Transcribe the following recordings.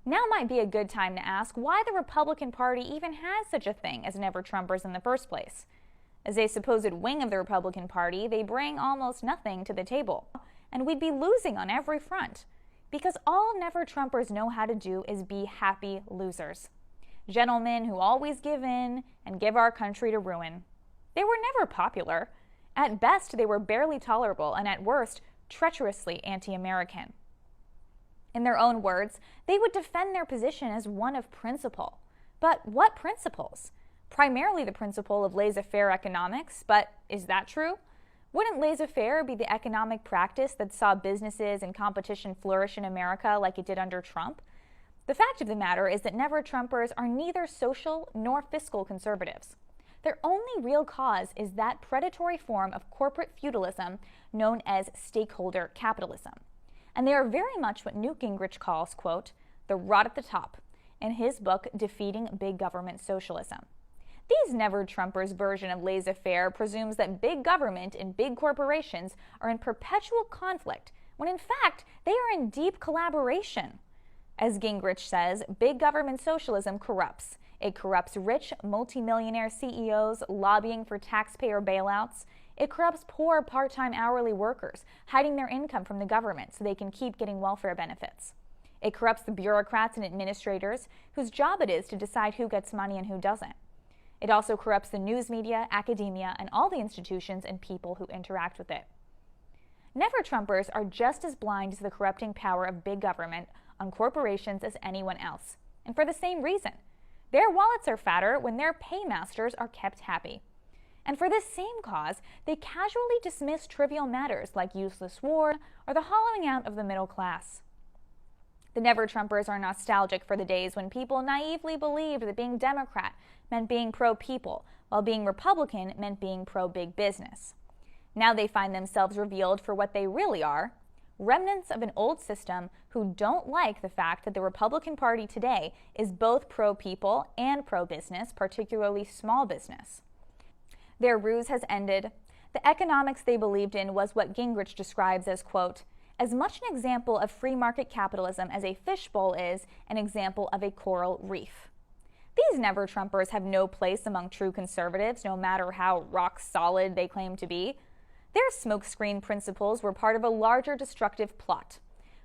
Now might be a good time to ask why the Republican Party even has such a thing as never-Trumpers in the first place. As a supposed wing of the Republican Party, they bring almost nothing to the table, and we'd be losing on every front, because all never-Trumpers know how to do is be happy losers. Gentlemen who always give in and give our country to ruin. They were never popular. At best, they were barely tolerable, and at worst, treacherously anti-American. In their own words, they would defend their position as one of principle. But what principles? Primarily the principle of laissez-faire economics, but is that true? Wouldn't laissez-faire be the economic practice that saw businesses and competition flourish in America like it did under Trump? The fact of the matter is that never-Trumpers are neither social nor fiscal conservatives. Their only real cause is that predatory form of corporate feudalism known as stakeholder capitalism. And they are very much what Newt Gingrich calls, quote, the rot at the top, in his book, Defeating Big Government Socialism. These never-Trumpers' version of laissez-faire presumes that big government and big corporations are in perpetual conflict, when in fact they are in deep collaboration. As Gingrich says, big government socialism corrupts. It corrupts rich, multimillionaire CEOs lobbying for taxpayer bailouts. It corrupts poor part-time hourly workers, hiding their income from the government so they can keep getting welfare benefits. It corrupts the bureaucrats and administrators whose job it is to decide who gets money and who doesn't. It also corrupts the news media, academia, and all the institutions and people who interact with it. Never-Trumpers are just as blind to the corrupting power of big government on corporations as anyone else, and for the same reason. Their wallets are fatter when their paymasters are kept happy. And for this same cause, they casually dismiss trivial matters like useless war or the hollowing out of the middle class. The never-Trumpers are nostalgic for the days when people naively believed that being Democrat meant being pro-people, while being Republican meant being pro-big business. Now they find themselves revealed for what they really are, remnants of an old system who don't like the fact that the Republican Party today is both pro-people and pro-business, particularly small business. Their ruse has ended. The economics they believed in was what Gingrich describes as, quote, as much an example of free market capitalism as a fishbowl is an example of a coral reef. These never-Trumpers have no place among true conservatives, no matter how rock-solid they claim to be. Their smokescreen principles were part of a larger destructive plot,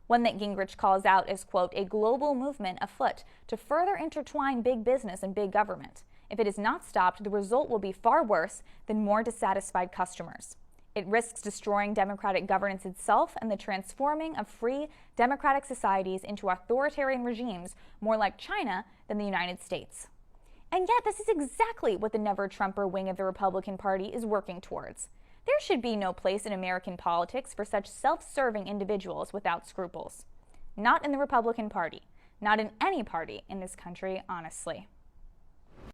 one that Gingrich calls out as, quote, a global movement afoot to further intertwine big business and big government. If it is not stopped, the result will be far worse than more dissatisfied customers. It risks destroying democratic governance itself and the transforming of free democratic societies into authoritarian regimes more like China than the United States. And yet, this is exactly what the never-Trumper wing of the Republican Party is working towards. There should be no place in American politics for such self-serving individuals without scruples. Not in the Republican Party. Not in any party in this country, honestly.